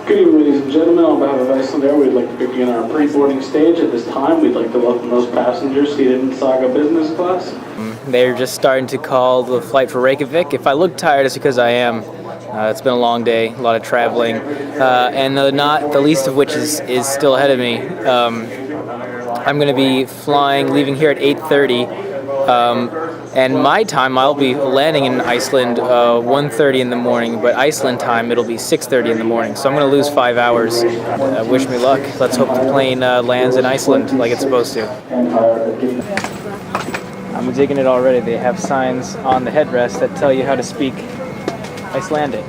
Good evening, ladies and gentlemen. On behalf of Iceland Air, we'd like to begin our pre-boarding stage. At this time, we'd like to welcome those passengers seated in Saga Business Class. They're just starting to call the flight for Reykjavik. If I look tired, it's because I am. It's been a long day, a lot of traveling, and not the least of which is still ahead of me. I'm going to be leaving here at 8:30, and my time I'll be landing in Iceland 1:30 in the morning, but Iceland time it'll be 6:30 in the morning. So I'm going to lose 5 hours. Wish me luck. Let's hope the plane lands in Iceland like it's supposed to. I'm digging it already. They have signs on the headrest that tell you how to speak Icelandic.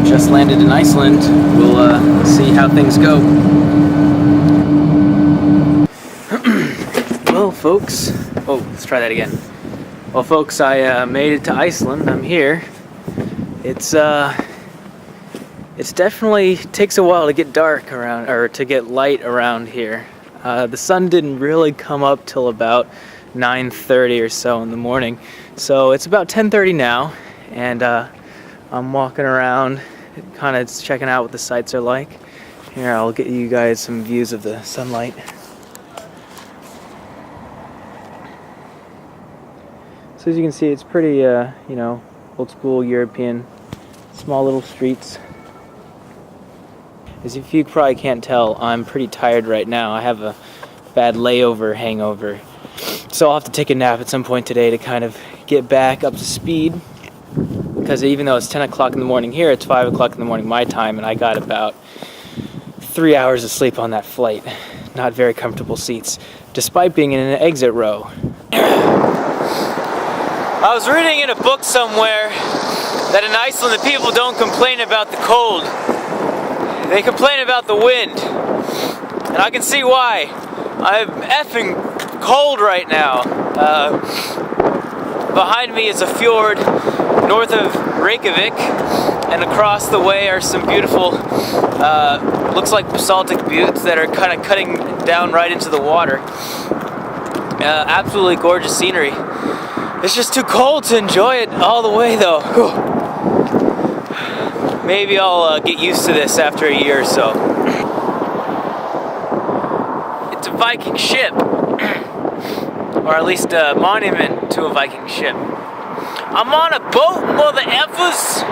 Just landed in Iceland. We'll see how things go. Well, folks. Oh, let's try that again. Well, folks, I made it to Iceland. I'm here. It's definitely takes a while to get dark around, or to get light around here. The sun didn't really come up till about 9:30 or so in the morning. So it's about 10:30 now, and I'm walking around, kind of checking out what the sights are like. Here, I'll get you guys some views of the sunlight. So as you can see, it's pretty, old school European, small little streets. As if you probably can't tell, I'm pretty tired right now. I have a bad layover hangover. So I'll have to take a nap at some point today to kind of get back up to speed. Because even though it's 10 o'clock in the morning here, it's 5 o'clock in the morning my time, and I got about 3 hours of sleep on that flight. Not very comfortable seats, despite being in an exit row. I was reading in a book somewhere that in Iceland the people don't complain about the cold. They complain about the wind, and I can see why. I'm effing cold right now. Behind me is a fjord north of Reykjavik, and across the way are some beautiful, looks like basaltic buttes that are kind of cutting down right into the water. Absolutely gorgeous scenery. It's just too cold to enjoy it all the way though. Whew. Maybe I'll get used to this after a year or so. It's a Viking ship, or at least a monument to a Viking ship. I'm on a boat, mother effers!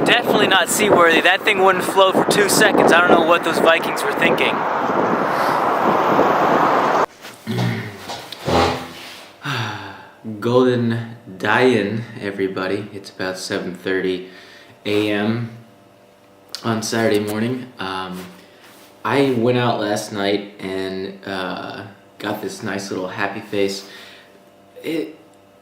Definitely not seaworthy. That thing wouldn't float for 2 seconds. I don't know what those Vikings were thinking. Golden Dagen, everybody. It's about 7:30 a.m. on Saturday morning. I went out last night and got this nice little happy face. I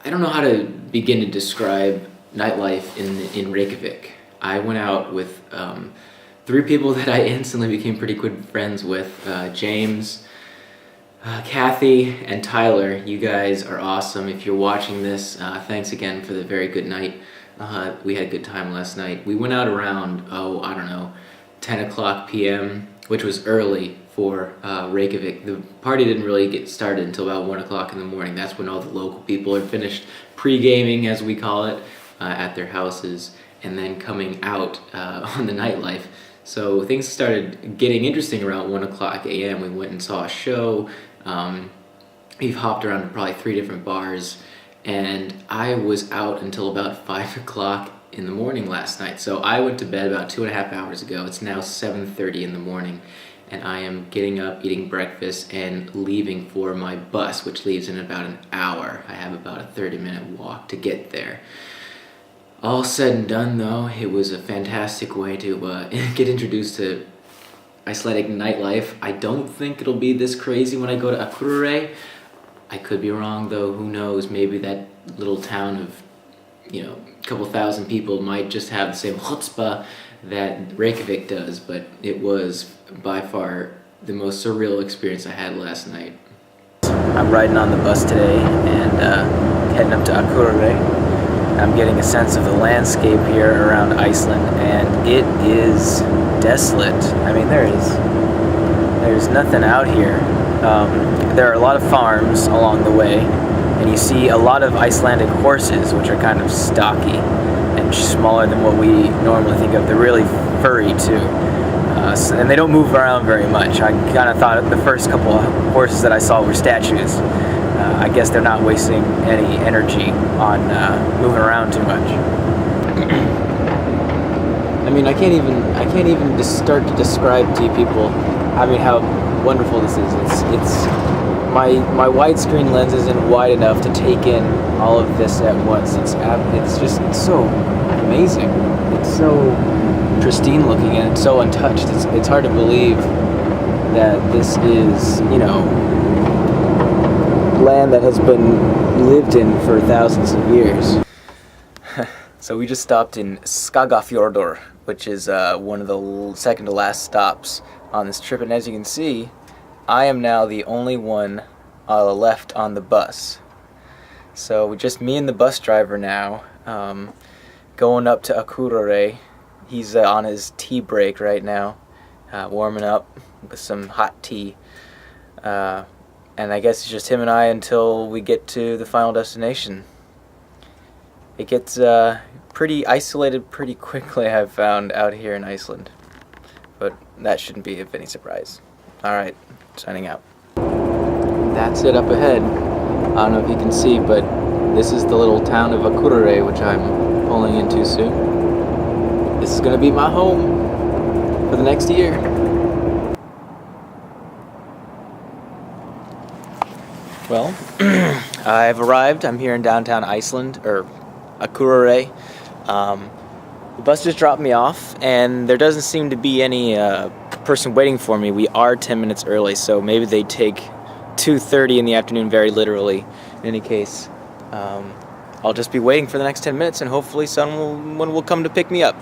don't know how to begin to describe nightlife in Reykjavik. I went out with 3 people that I instantly became pretty good friends with. James, Kathy, and Tyler. You guys are awesome. If you're watching this, thanks again for the very good night. We had a good time last night. We went out around, 10 o'clock p.m., which was early for Reykjavik. The party didn't really get started until about 1 o'clock in the morning. That's when all the local people are finished pre-gaming, as we call it, at their houses, and then coming out on the nightlife. So things started getting interesting around 1 o'clock a.m. We went and saw a show. We've hopped around to probably 3 different bars, and I was out until about 5 o'clock in the morning last night. So I went to bed about 2.5 hours ago. It's now 7:30 in the morning, and I am getting up, eating breakfast, and leaving for my bus, which leaves in about an hour. I have about a 30-minute walk to get there. All said and done, though, it was a fantastic way to get introduced to Icelandic nightlife. I don't think it'll be this crazy when I go to Akureyri. I could be wrong, though. Who knows? Maybe that little town of, a couple thousand people might just have the same chutzpah that Reykjavik does, but it was by far the most surreal experience I had last night. I'm riding on the bus today and heading up to Akureyri. I'm getting a sense of the landscape here around Iceland, and it is desolate. I mean, there's nothing out here. There are a lot of farms along the way, and you see a lot of Icelandic horses, which are kind of stocky and smaller than what we normally think of. They're really furry too, and they don't move around very much. I kind of thought the first couple of horses that I saw were statues. I guess they're not wasting any energy on moving around too much. I mean, I can't even just start to describe to you people, I mean, how wonderful this is. It's my widescreen lens isn't wide enough to take in all of this at once. It's just so amazing. It's so pristine looking and it's so untouched. It's hard to believe that this is, you know, land that has been lived in for thousands of years. So we just stopped in Skagafjordur, which is one of the second to last stops on this trip, and as you can see, I am now the only one left on the bus. So just me and the bus driver now, going up to Akureyri. He's on his tea break right now, warming up with some hot tea. And I guess it's just him and I until we get to the final destination. It gets pretty isolated pretty quickly, I've found, out here in Iceland. But that shouldn't be of any surprise. Alright, signing out. That's it up ahead. I don't know if you can see, but this is the little town of Akureyri, which I'm pulling into soon. This is going to be my home for the next year. Well, I've arrived. I'm here in downtown Iceland, or Akureyri. The bus just dropped me off, and there doesn't seem to be any person waiting for me. We are 10 minutes early, so maybe they take 2:30 in the afternoon very literally. In any case, I'll just be waiting for the next 10 minutes, and hopefully someone will come to pick me up.